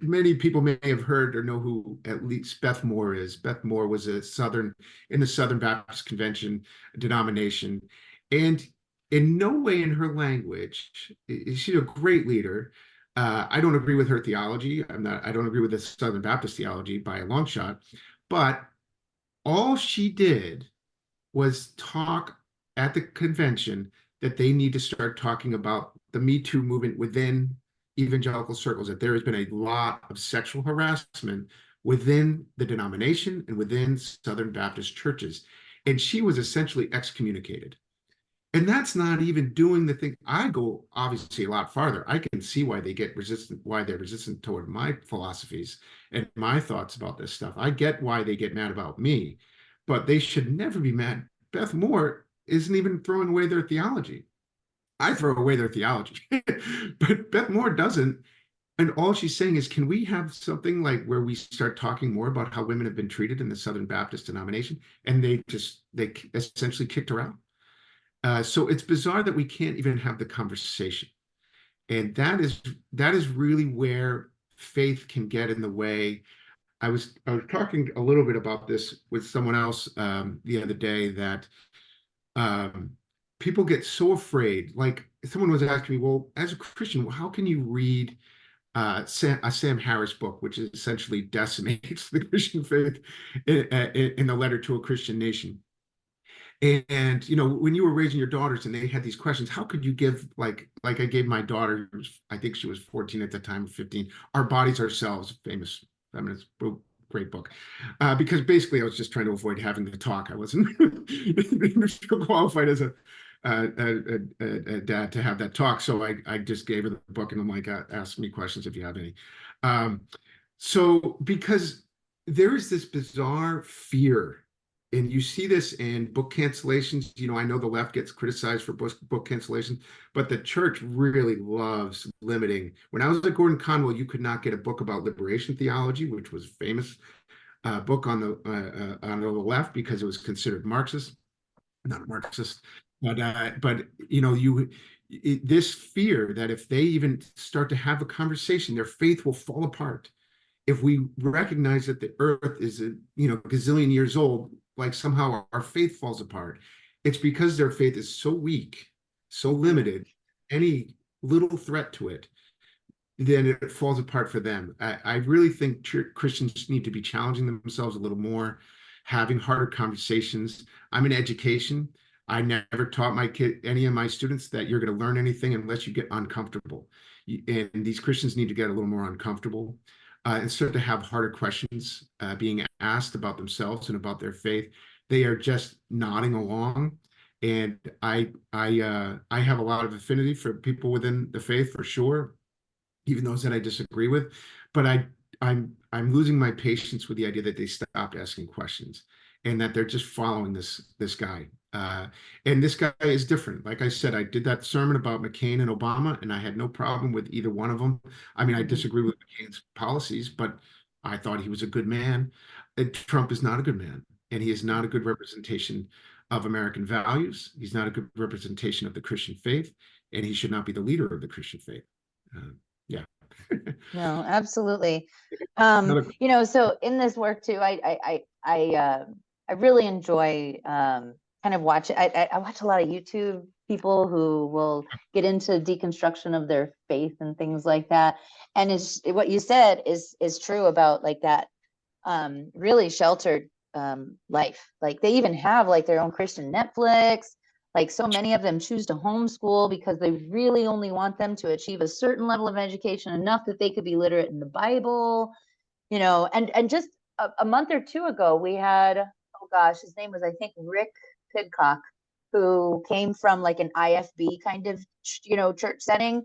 many people may have heard or know who at least Beth Moore is. Beth Moore was in the Southern Baptist Convention denomination. And in no way in her language, she's a great leader. I don't agree with her theology. I don't agree with the Southern Baptist theology by a long shot, but all she did was talk at the convention that they need to start talking about the Me Too movement within evangelical circles, that there has been a lot of sexual harassment within the denomination and within Southern Baptist churches. And she was essentially excommunicated. And that's not even doing the thing. I go obviously a lot farther. I can see why they're resistant toward my philosophies and my thoughts about this stuff. I get why they get mad about me, but they should never be mad. Beth Moore isn't even throwing away their theology. I throw away their theology, but Beth Moore doesn't. And all she's saying is, can we have something like where we start talking more about how women have been treated in the Southern Baptist denomination? And they essentially kicked her out. So it's bizarre that we can't even have the conversation. And that is really where faith can get in the way. I was talking a little bit about this with someone else the other day, that people get so afraid. Like someone was asking me, well, as a Christian, how can you read a Sam Harris book, which essentially decimates the Christian faith in the Letter to a Christian Nation? And when you were raising your daughters and they had these questions, how could you give, like I gave my daughter, I think she was 14 at the time, or 15, Our Bodies Ourselves, famous feminist book, great book. Because basically I was just trying to avoid having the talk. I wasn't qualified as a dad to have that talk. So I just gave her the book and I'm like, ask me questions if you have any. So because there is this bizarre fear, and you see this in book cancellations. I know the left gets criticized for book cancellations, but the church really loves limiting. When I was at Gordon Conwell, you could not get a book about liberation theology, which was a famous book on the left because it was considered Marxist, not Marxist, but this fear that if they even start to have a conversation, their faith will fall apart. If we recognize that the earth is a gazillion years old, like somehow our faith falls apart. It's because their faith is so weak, so limited, any little threat to it, then it falls apart for them. I really think Christians need to be challenging themselves a little more, having harder conversations. I'm in education. I never taught any of my students that you're going to learn anything unless you get uncomfortable. And these Christians need to get a little more uncomfortable. And start to have harder questions being asked about themselves and about their faith. They are just nodding along, and I have a lot of affinity for people within the faith, for sure, even those that I disagree with. But I'm losing my patience with the idea that they stopped asking questions and that they're just following this guy. And this guy is different. Like I said, I did that sermon about McCain and Obama, and I had no problem with either one of them. I mean, I disagree with McCain's policies, but I thought he was a good man. Trump is not a good man, and he is not a good representation of American values. He's not a good representation of the Christian faith, and he should not be the leader of the Christian faith. Yeah. No, absolutely. So in this work too, I really enjoy kind of watch. I watch a lot of YouTube people who will get into deconstruction of their faith and things like that. And what you said is true about like that really sheltered life. Like they even have like their own Christian Netflix. Like so many of them choose to homeschool because they really only want them to achieve a certain level of education, enough that they could be literate in the Bible, and just a month or two ago, we had, oh gosh, his name was, I think, Rick Pidcock, who came from like an IFB kind of, church setting,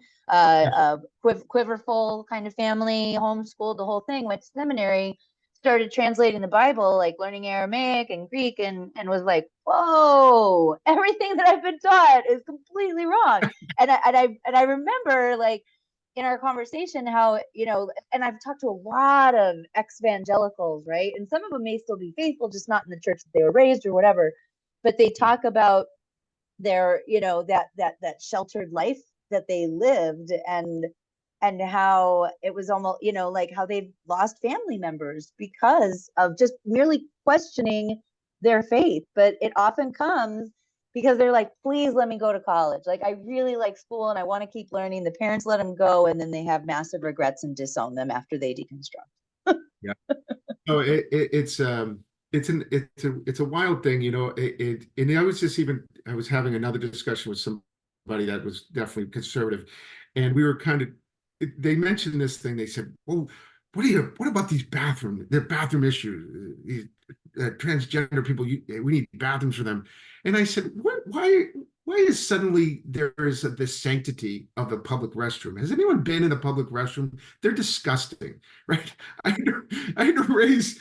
quiverful kind of family, homeschooled, the whole thing, went to seminary, started translating the Bible, like learning Aramaic and Greek, and was like, whoa, everything that I've been taught is completely wrong. And I remember, like, in our conversation how, and I've talked to a lot of ex-evangelicals, right? And some of them may still be faithful, just not in the church that they were raised or whatever, but they talk about their, that sheltered life that they lived, and how it was almost, like how they've lost family members because of just merely questioning their faith. But it often comes because they're like, please let me go to college. Like, I really like school and I want to keep learning. The parents let them go, and then they have massive regrets and disown them after they deconstruct. Yeah. No, it's a wild thing, and I was having another discussion with somebody that was definitely conservative, and we were they mentioned this thing. They said, well, what about the bathroom issues? These transgender people, we need bathrooms for them. And I said, why is suddenly there is this sanctity of the public restroom? Has anyone been in a public restroom? They're disgusting, right? I had to raise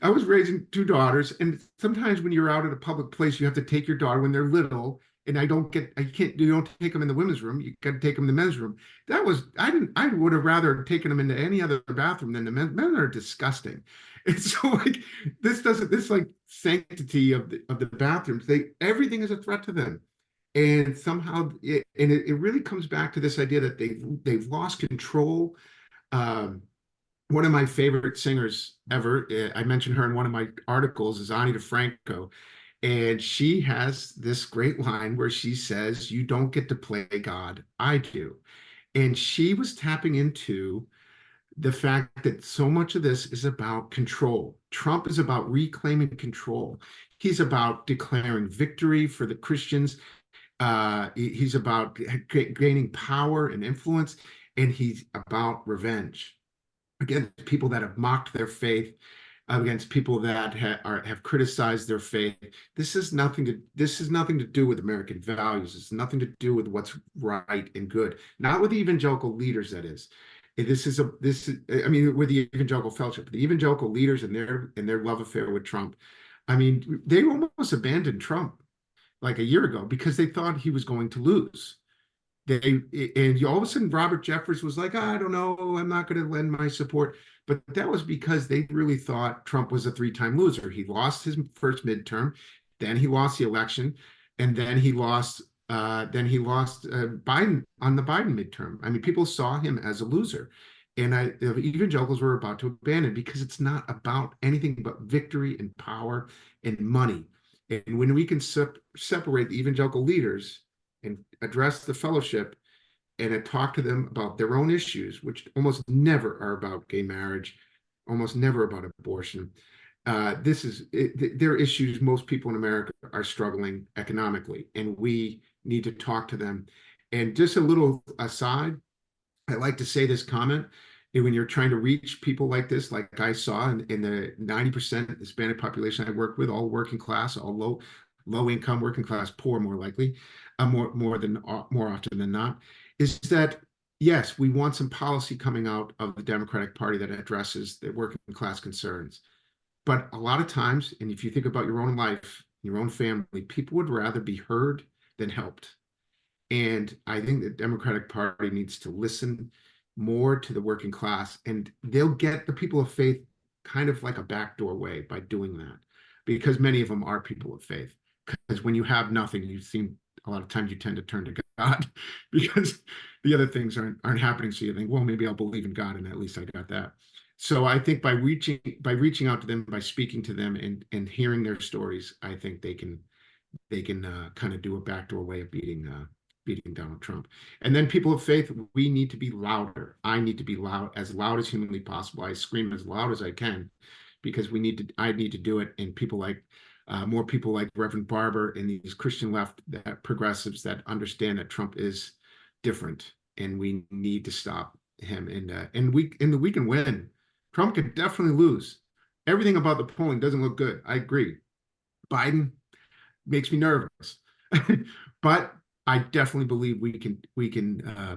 I was raising two daughters, and sometimes when you're out at a public place, you have to take your daughter when they're little, and you don't take them in the women's room. You got to take them in the men's room. I would have rather taken them into any other bathroom than the men. Men are disgusting. And so, like, this like sanctity of the bathrooms, everything is a threat to them. And somehow it really comes back to this idea that they've lost control. One of my favorite singers ever, I mentioned her in one of my articles, is Ani DeFranco. And she has this great line where she says, "You don't get to play God, I do." And she was tapping into the fact that so much of this is about control. Trump is about reclaiming control. He's about declaring victory for the Christians. He's about gaining power and influence, and he's about revenge against people that have mocked their faith, against people that have criticized their faith. This is nothing to do with American values. It's nothing to do with what's right and good. Not with the evangelical leaders, that is. I mean, with the evangelical fellowship, the evangelical leaders and their love affair with Trump. I mean, they almost abandoned Trump like a year ago because they thought he was going to lose. And all of a sudden, Robert Jeffress was like, I don't know, I'm not going to lend my support. But that was because they really thought Trump was a three-time loser. He lost his first midterm, then he lost the election, and then he lost Biden on the Biden midterm. I mean, people saw him as a loser. And the evangelicals were about to abandon because it's not about anything but victory and power and money. And when we can separate the evangelical leaders and address the fellowship and talk to them about their own issues, which almost never are about gay marriage, almost never about abortion. They're issues most people in America are struggling economically, and we need to talk to them. And just a little aside, I like to say this comment. When you're trying to reach people like this, like I saw in the 90% Hispanic population I work with, all working class, all low income, working class, poor, more likely, more often than not, is that yes, we want some policy coming out of the Democratic Party that addresses the working class concerns. But a lot of times, and if you think about your own life, your own family, people would rather be heard than helped. And I think the Democratic Party needs to listen more to the working class, and they'll get the people of faith kind of like a backdoor way by doing that, because many of them are people of faith. Because when you have nothing, a lot of times you tend to turn to God because the other things aren't happening. So you think, well, maybe I'll believe in God, and at least I got that. So I think by reaching out to them, by speaking to them and hearing their stories, I think they can kind of do a backdoor way of beating Donald Trump. And then people of faith, we need to be louder. I need to be as loud as humanly possible. I scream as loud as I can because I need to do it. And more people like Reverend Barber and these Christian left progressives that understand that Trump is different and we need to stop him. And we can win. Trump could definitely lose. Everything about the polling doesn't look good. I agree. Biden makes me nervous, but I definitely believe we can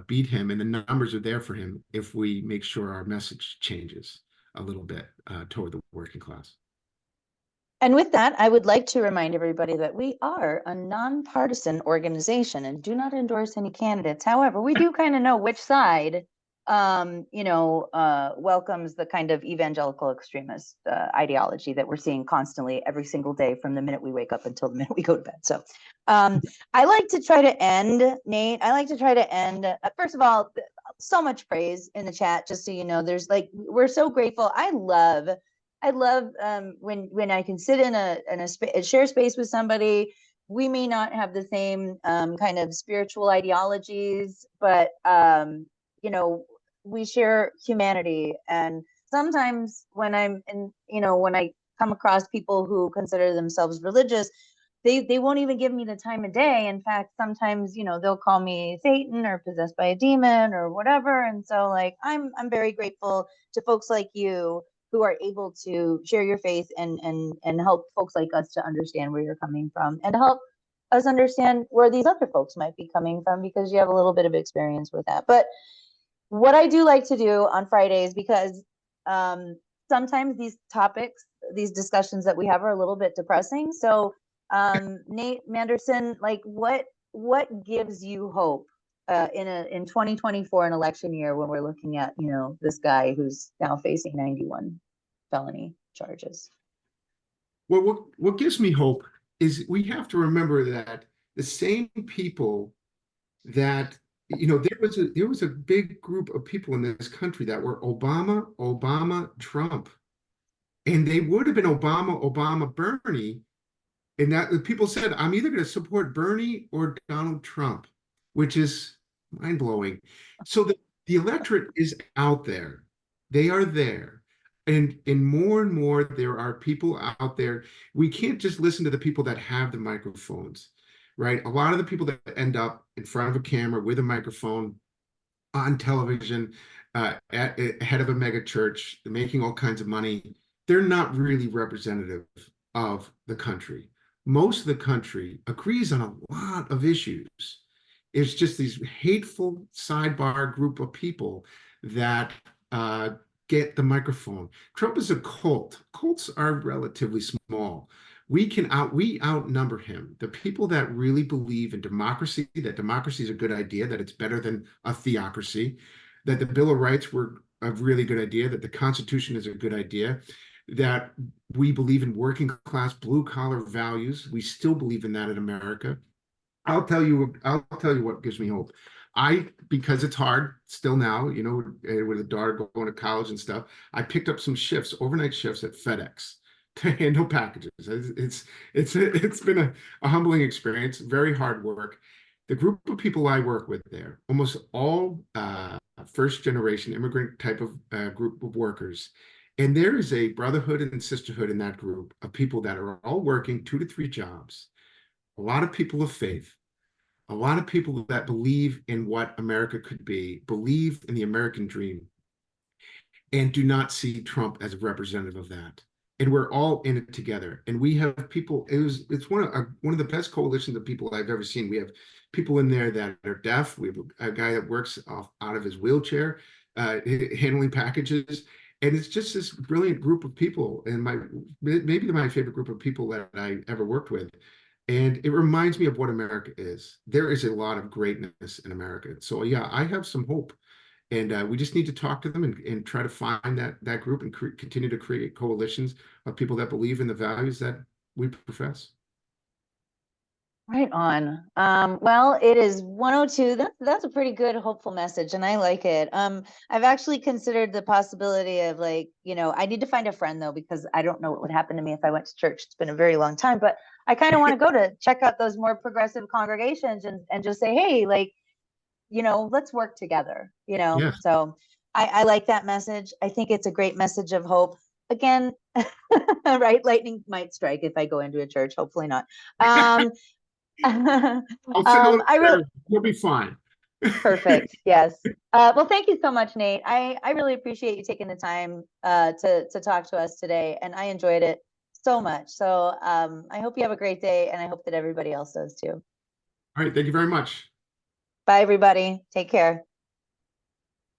beat him, and the numbers are there for him if we make sure our message changes. a little bit toward the working class. And with that, I would like to remind everybody that we are a nonpartisan organization and do not endorse any candidates. However, we do kind of know which side, welcomes the kind of evangelical extremist ideology that we're seeing constantly every single day from the minute we wake up until the minute we go to bed. So I like to try to end, Nate. I like to try to end, first of all, so much praise in the chat, just so you know, we're so grateful. I love when I can sit in a share space with somebody. We may not have the same kind of spiritual ideologies, but we share humanity. And sometimes when when I come across people who consider themselves religious, they won't even give me the time of day. In fact, sometimes they'll call me Satan or possessed by a demon or whatever. And so I'm very grateful to folks like you who are able to share your faith and help folks like us to understand where you're coming from, and help us understand where these other folks might be coming from, because you have a little bit of experience with that. But what I do like to do on Fridays, because sometimes these topics, these discussions that we have are a little bit depressing. So Nate Manderson, what gives you hope in 2024, an election year, when we're looking at this guy who's now facing 91 felony charges? Well, what gives me hope is we have to remember that the same people that there was a big group of people in this country that were Obama, Trump, and they would have been Obama, Bernie. And that people said, I'm either going to support Bernie or Donald Trump, which is mind-blowing. So the electorate is out there. They are there. And more there are people out there. We can't just listen to the people that have the microphones, right? A lot of the people that end up in front of a camera with a microphone on television, head of a mega church, making all kinds of money, they're not really representative of the country. Most of the country agrees on a lot of issues. It's just these hateful sidebar group of people that get the microphone. Trump is a cult. Cults are relatively small. We outnumber him. The people that really believe in democracy, that democracy is a good idea, that it's better than a theocracy, that the Bill of Rights were a really good idea, that the Constitution is a good idea, that we believe in working class, blue collar values. We still believe in that in America. I'll tell you what gives me hope. Because it's hard still now, with a daughter going to college and stuff, I picked up some overnight shifts at FedEx to handle packages. It's been a humbling experience, very hard work. The group of people I work with there, almost all first generation immigrant type of group of workers. And there is a brotherhood and sisterhood in that group of people that are all working 2 to 3 jobs. A lot of people of faith, a lot of people that believe in what America could be, believe in the American dream, and do not see Trump as a representative of that. And we're all in it together. And we have people, it's one of the best coalitions of people I've ever seen. We have people in there that are deaf. We have a guy that works out of his wheelchair, handling packages. And it's just this brilliant group of people, and maybe my favorite group of people that I ever worked with. And it reminds me of what America is. There is a lot of greatness in America. So yeah, I have some hope. And we just need to talk to them and try to find that group and continue to create coalitions of people that believe in the values that we profess. Right on. Well, it is 1:02. That's a pretty good, hopeful message, and I like it. I've actually considered the possibility of I need to find a friend though, because I don't know what would happen to me if I went to church. It's been a very long time, but I kind of want to go to check out those more progressive congregations and just say, hey, let's work together. Yeah. So I like that message. I think it's a great message of hope. Again, right? Lightning might strike if I go into a church. Hopefully not. You'll be fine. Perfect. Yes. Well, thank you so much, Nate. I really appreciate you taking the time to talk to us today, and I enjoyed it so much. So I hope you have a great day, and I hope that everybody else does too. All right. Thank you very much. Bye, everybody. Take care.